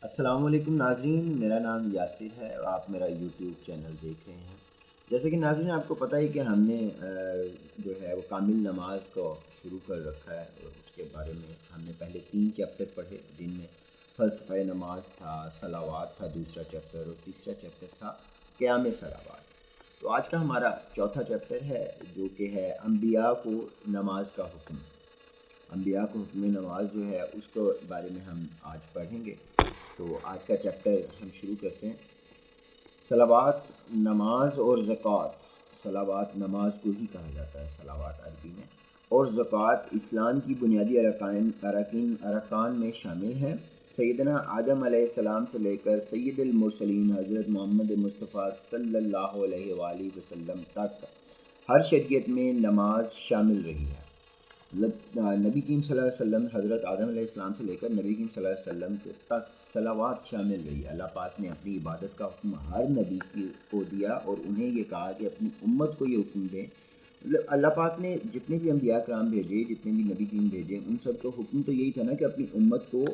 السلام علیکم ناظرین، میرا نام یاسر ہے اور آپ میرا یوٹیوب چینل دیکھ رہے ہیں۔ جیسے کہ ناظرین آپ کو پتہ ہی کہ ہم نے جو ہے وہ کامل نماز کو شروع کر رکھا ہے، اور اس کے بارے میں ہم نے پہلے 3 چیپٹر پڑھے، جن میں فلسفہ نماز تھا، صلوات تھا دوسرا چیپٹر، اور تیسرا چیپٹر تھا قیام صلوات۔ تو آج کا ہمارا چوتھا چیپٹر ہے جو کہ ہے انبیاء کو نماز کا حکم۔ انبیاء کو حکم نماز جو ہے اس کے بارے میں ہم آج پڑھیں گے۔ تو آج کا چیپٹر ہم شروع کرتے ہیں۔ صلوات، نماز اور زکوٰۃ۔ صلوات نماز کو ہی کہا جاتا ہے صلوات عربی میں، اور زکوٰۃ اسلام کی بنیادی ارکان میں شامل ہیں۔ سیدنا آدم علیہ السلام سے لے کر سید المرسلین حضرت محمد مصطفیٰ صلی اللہ علیہ وآلہ وسلم تک ہر شریعت میں نماز شامل رہی ہے۔ نبی کریم صلی اللہ علیہ وسلم حضرت آدم علیہ السلام سے لے کر نبی کریم صلی اللہ علیہ وسلم تک صلوات شامل رہی ہے۔ اللہ پاک نے اپنی عبادت کا حکم ہر نبی کو دیا، اور انہیں یہ کہا کہ اپنی امت کو یہ حکم دیں۔ اللہ پاک نے جتنے بھی انبیاء کرام بھیجے، جتنے بھی نبی کریم بھیجے، ان سب کو حکم تو یہی تھا نا کہ اپنی امت کو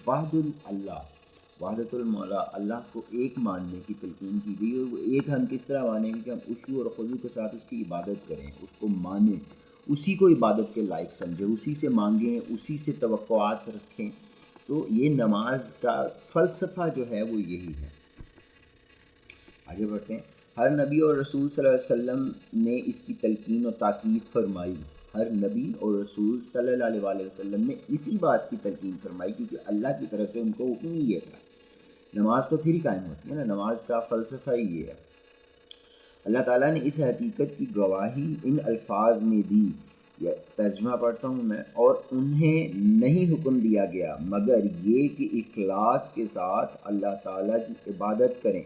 وحدت المولا اللہ کو ایک ماننے کی تلقین کی گئی، اور وہ ایک ہم کس طرح مانیں گے کہ ہم خشوع اور خضوع کے ساتھ اس کی عبادت کریں، اس کو مانیں، اسی کو عبادت کے لائق سمجھیں، اسی سے مانگیں، اسی سے توقعات رکھیں۔ تو یہ نماز کا فلسفہ جو ہے وہ یہی ہے۔ آگے بڑھتے ہیں۔ ہر نبی اور رسول صلی اللہ علیہ وسلم نے اس کی تلقین و تاکید فرمائی۔ ہر نبی اور رسول صلی اللہ علیہ وسلم نے اسی بات کی تلقین فرمائی، کیونکہ اللہ کی طرف سے ان کو حکم ہی یہ تھا۔ نماز تو پھر ہی قائم ہوتی ہے نا، نماز کا فلسفہ ہی یہ ہے۔ اللہ تعالیٰ نے اس حقیقت کی گواہی ان الفاظ میں دی، ترجمہ پڑھتا ہوں میں، اور انہیں نہیں حکم دیا گیا مگر یہ کہ اخلاص کے ساتھ اللہ تعالیٰ کی عبادت کریں،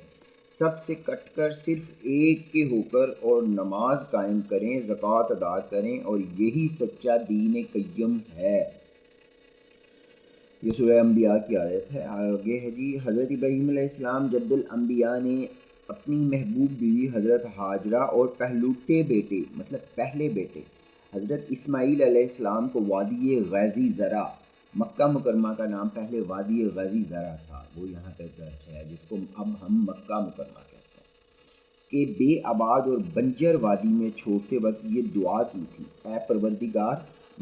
سب سے کٹ کر صرف ایک کے ہو کر، اور نماز قائم کریں، زکوٰۃ ادا کریں، اور یہی سچا دین قیم ہے۔ یہ سورہ انبیاء کی آیت ہے۔ آگے ہے جی، حضرت ابراہیم علیہ السلام جد الانبیاء نے اپنی محبوب بیوی حضرت ہاجرہ اور پہلے بیٹے حضرت اسماعیل علیہ السلام کو وادی غیظی زرع، مکہ مکرمہ کا نام پہلے وادی غیظی زرع تھا، وہ یہاں پہ درج ہے، جس کو اب ہم مکہ مکرمہ کہتے ہیں، کہ بے آباد اور بنجر وادی میں چھوڑتے وقت یہ دعا کی تھی: اے پروردگار،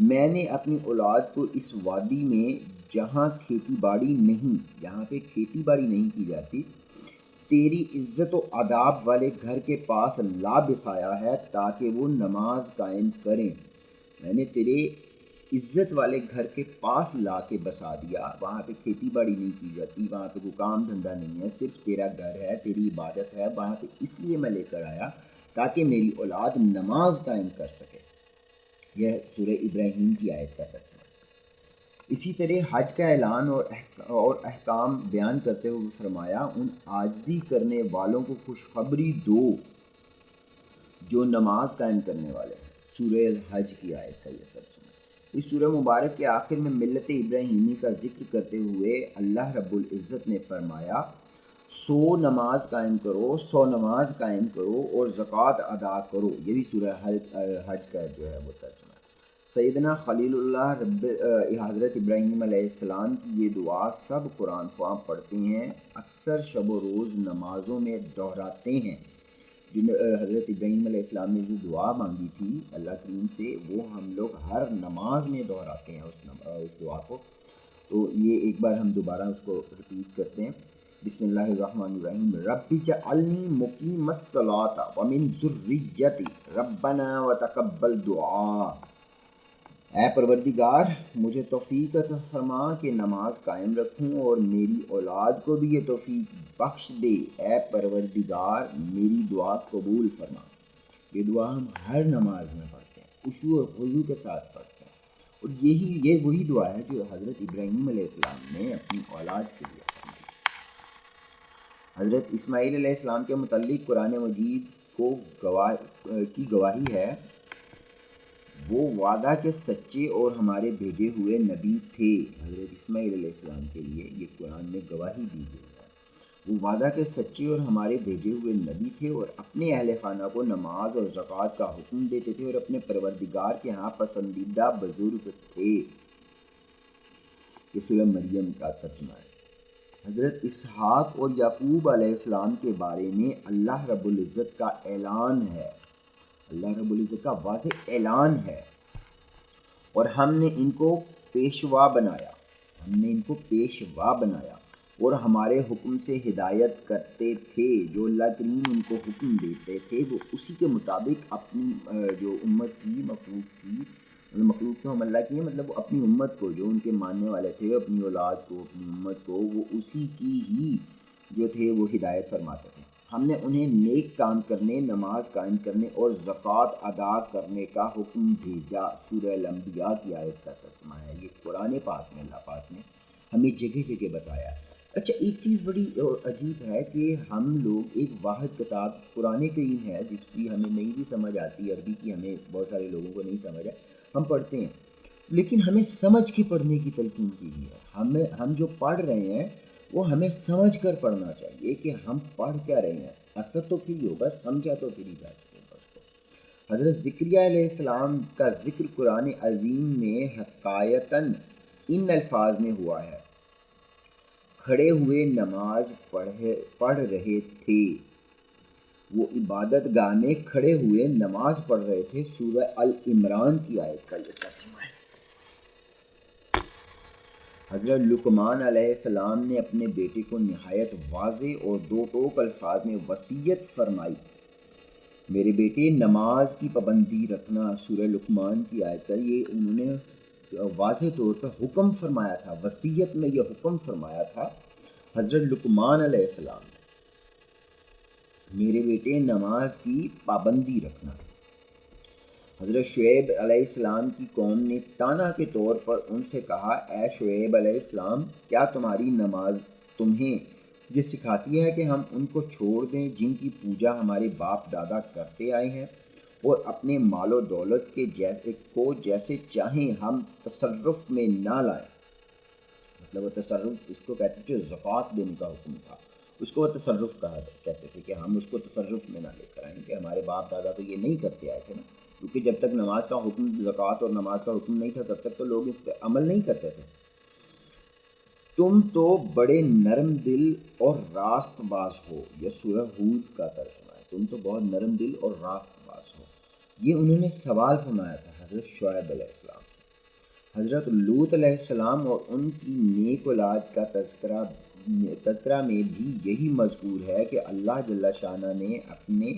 میں نے اپنی اولاد کو اس وادی میں جہاں کھیتی باڑی نہیں کی جاتی، تیری عزت و آداب والے گھر کے پاس لا بسایا ہے تاکہ وہ نماز قائم کریں۔ میں نے تیرے عزت والے گھر کے پاس لا کے بسا دیا، وہاں پہ کھیتی باڑی نہیں کی جاتی، وہاں پہ کوئی کام دھندا نہیں ہے، صرف تیرا گھر ہے، تیری عبادت ہے، وہاں پہ اس لیے میں لے کر آیا تاکہ میری اولاد نماز قائم کر سکے۔ یہ سورہ ابراہیم کی آیت کا ترجمہ۔ اسی طرح حج کا اعلان اور احکام بیان کرتے ہوئے فرمایا: ان عاجزی کرنے والوں کو خوشخبری دو جو نماز قائم کرنے والے ہیں۔ سورہ الحج کی آیت کا یہ ترجمہ۔ اس سورہ مبارک کے آخر میں ملت ابراہیمی کا ذکر کرتے ہوئے اللہ رب العزت نے فرمایا: سو نماز قائم کرو اور زکوٰۃ ادا کرو۔ یہ بھی سورہ حج کا جو ہے وہ ترجمہ ہے۔ سیدنا خلیل اللہ حضرت ابراہیم علیہ السلام کی یہ دعا سب قرآن خواہ پڑھتے ہیں، اکثر شب و روز نمازوں میں دہراتے ہیں۔ حضرت ابراہیم علیہ السلام نے جو دعا مانگی تھی اللہ کریم سے، وہ ہم لوگ ہر نماز میں دہراتے ہیں اس دعا کو۔ تو یہ ایک بار ہم دوبارہ اس کو ریپیٹ کرتے ہیں۔ بسم اللہ الرحمن الرحیم۔ رب اجعلنی مقیم الصلاۃ ومن ذریتی ربنا وتقبل دعا۔ اے پروردگار، مجھے توفیق عطا فرما کہ نماز قائم رکھوں، اور میری اولاد کو بھی یہ توفیق بخش دے۔ اے پروردگار، میری دعا قبول فرما۔ یہ دعا ہم ہر نماز میں پڑھتے ہیں، خشوع اور خضوع کے ساتھ پڑھتے ہیں، اور یہ وہی دعا ہے جو حضرت ابراہیم علیہ السلام نے اپنی اولاد کے لیے فرمائی۔ حضرت اسماعیل علیہ السلام کے متعلق قرآن مجید کی گواہی ہے: وہ وعدہ کے سچے اور ہمارے بھیجے ہوئے نبی تھے۔ حضرت اسماعیل علیہ السلام کے لیے یہ قرآن میں گواہی دی گئی ہے۔ وہ وعدہ کے سچے اور ہمارے بھیجے ہوئے نبی تھے، اور اپنے اہل خانہ کو نماز اور زکوٰۃ کا حکم دیتے تھے، اور اپنے پروردگار کے ہاں پسندیدہ بزرگ تھے۔ یہ سورہ مریم کا ترجمہ ہے۔ حضرت اسحاق اور یعقوب علیہ السلام کے بارے میں اللہ رب العزت کا اعلان ہے، اللہ رب العزت کا واضح اعلان ہے، اور ہم نے ان کو پیشوا بنایا، ہم نے ان کو پیشوا بنایا اور ہمارے حکم سے ہدایت کرتے تھے، جو اللہ کریم ان کو حکم دیتے تھے وہ اسی کے مطابق اپنی جو امت کی مخلوق کی، مخلوق تو ہم اللہ کی ہیں، مطلب وہ اپنی امت کو، جو ان کے ماننے والے تھے، اپنی اولاد کو، اپنی امت کو، وہ اسی کی ہی جو تھے وہ ہدایت فرماتے تھے۔ ہم نے انہیں نیک کام کرنے، نماز قائم کرنے اور زکوٰۃ ادا کرنے کا حکم بھیجا۔ سورہ الانبیاء کی آیت کا ترجمہ ہے، یہ قرآن پاک میں اللہ پاک نے ہمیں جگہ جگہ بتایا۔ اچھا، ایک چیز بڑی عجیب ہے کہ ہم لوگ ایک واحد کتاب قرآن کریم ہے، جس کی ہمیں نہیں بھی سمجھ آتی، عربی کی ہمیں بہت سارے لوگوں کو نہیں سمجھ ہے، ہم پڑھتے ہیں، لیکن ہمیں سمجھ کے پڑھنے کی تلقین کی گئی ہے۔ ہم جو پڑھ رہے ہیں وہ ہمیں سمجھ کر پڑھنا چاہیے کہ ہم پڑھ کیا رہے ہیں، اثر تو پھر ہی ہوگا، سمجھا تو پھر ہی جا سکے گا اس کو۔ حضرت زکریا علیہ السلام کا ذکر قرآن عظیم میں حقایتاً ان الفاظ میں ہوا ہے: کھڑے ہوئے نماز پڑھ رہے تھے، وہ عبادت گاہ میں کھڑے ہوئے نماز پڑھ رہے تھے۔ سورہ العمران کی آیت کا یہ ترجمہ ہے۔ حضرت لقمان علیہ السلام نے اپنے بیٹے کو نہایت واضح اور دو ٹوک الفاظ میں وصیت فرمائی: میرے بیٹے نماز کی پابندی رکھنا۔ سورہ لقمان کی آیت کا یہ انہوں نے واضح طور پر حکم فرمایا تھا، وصیت میں یہ حکم فرمایا تھا حضرت لقمان علیہ السلام نے، میرے بیٹے نماز کی پابندی رکھنا۔ حضرت شعیب علیہ السلام کی قوم نے تانا کے طور پر ان سے کہا: اے شعیب علیہ السلام، کیا تمہاری نماز تمہیں یہ سکھاتی ہے کہ ہم ان کو چھوڑ دیں جن کی پوجا ہمارے باپ دادا کرتے آئے ہیں، اور اپنے مال و دولت کے جیسے چاہیں ہم تصرف میں نہ لائیں؟ مطلب وہ تصرف اس کو کہتے تھے، زکوٰۃ دینے کا حکم تھا، اس کو وہ تصرف کہتے تھے کہ ہم اس کو تصرف میں نہ لے کر آئیں، کہ ہمارے باپ دادا تو یہ نہیں کرتے آئے تھے نا، کیونکہ جب تک نماز کا حکم، زکوٰۃ اور نماز کا حکم نہیں تھا تب تک تو لوگ اس پہ عمل نہیں کرتے تھے۔ تم تو بڑے نرم دل اور راست باز ہو، یہ سورہ ہود کا ترجمہ ہے، تم تو بہت نرم دل اور راست باز ہو۔ یہ انہوں نے سوال فرمایا تھا حضرت شعیب علیہ السلام سے۔ حضرت لوط علیہ السلام اور ان کی نیک اولاد کا تذکرہ میں بھی یہی مذکور ہے کہ اللہ جل شانہ نے اپنے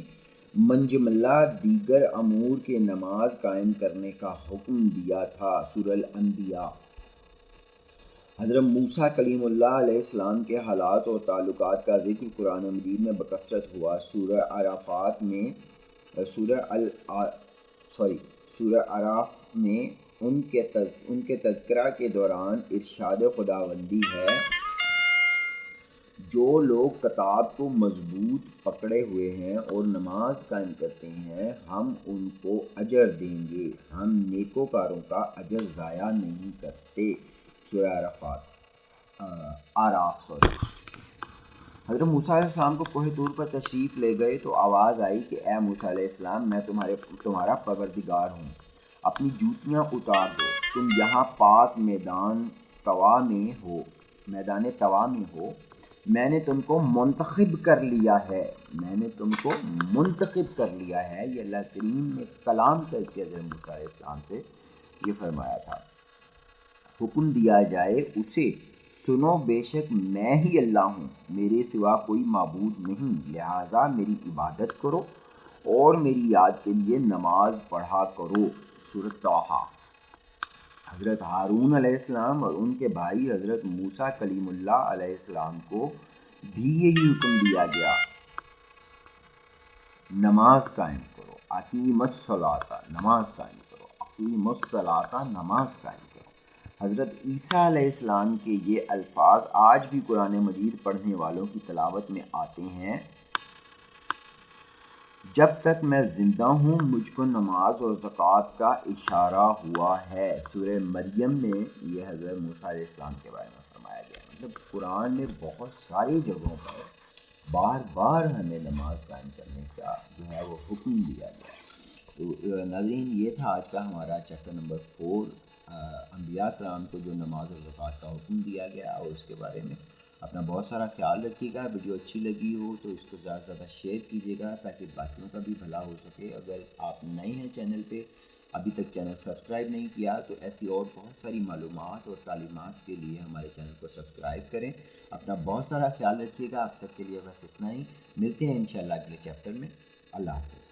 منجملہ دیگر امور کے نماز قائم کرنے کا حکم دیا تھا۔ سورہ الانبیاء۔ حضرت موسیٰ کلیم اللہ علیہ السلام کے حالات اور تعلقات کا ذکر قرآن مجید میں بکثرت ہوا۔ سورہ اعراف میں ان کے تذکرہ کے دوران ارشاد خداوندی ہے: جو لوگ کتاب کو مضبوط پکڑے ہوئے ہیں اور نماز قائم کرتے ہیں، ہم ان کو اجر دیں گے، ہم نیکوکاروں کا اجر ضائع نہیں کرتے۔ سورہ آراف۔ حضرت موسیٰ علیہ السلام کو کوہ طور پر تشریف لے گئے تو آواز آئی کہ اے موسیٰ علیہ السلام، میں تمہارا پروردگار ہوں، اپنی جوتیاں اتار دو، تم یہاں پاک میدان طوا میں ہو، میں نے تم کو منتخب کر لیا ہے، یہ اللہ کریم نے کلام کر کے حضرت موسیٰ علیہ السلام سے یہ فرمایا تھا۔ حکم دیا جائے اسے، سنو، بے شک میں ہی اللہ ہوں، میرے سوا کوئی معبود نہیں، لہٰذا میری عبادت کرو اور میری یاد کے لیے نماز پڑھا کرو۔ سورۃ طٰہٰ۔ حضرت ہارون علیہ السلام اور ان کے بھائی حضرت موسیٰ کلیم اللہ علیہ السلام کو بھی یہی حکم دیا گیا: نماز قائم کرو، اقیموا الصلاۃ، نماز قائم کرو، اقیموا الصلاۃ، نماز قائم کرو۔ حضرت عیسیٰ علیہ السلام کے یہ الفاظ آج بھی قرآن مجید پڑھنے والوں کی تلاوت میں آتے ہیں: جب تک میں زندہ ہوں مجھ کو نماز اور زکوٰۃ کا اشارہ ہوا ہے۔ سورہ مریم میں یہ حضرت موسیٰ علیہ السلام کے بارے میں فرمایا گیا ہے۔ مطلب قرآن میں بہت ساری جگہوں پر بار بار ہمیں نماز قائم کرنے کا جو ہے وہ حکم دیا گیا۔ تو ناظرین، یہ تھا آج کا ہمارا چیپٹر نمبر 4، انبیاء کرام کو جو نماز اور زکوٰۃ کا حکم دیا گیا اور اس کے بارے میں اپنا بہت سارا خیال رکھیے گا. ویڈیو اچھی لگی ہو تو اس کو زیادہ سے زیادہ شیئر کیجیے گا تاکہ باقیوں کا بھی بھلا ہو سکے. اگر آپ نئے ہیں چینل پہ، ابھی تک چینل سبسکرائب نہیں کیا، تو ایسی اور بہت ساری معلومات اور تعلیمات کے لیے ہمارے چینل کو سبسکرائب کریں. اپنا بہت سارا خیال رکھیے گا. اب تک کے لیے بس اتنا ہی. ملتے ہیں انشاءاللہ اگلے چیپٹر میں. اللہ حافظ.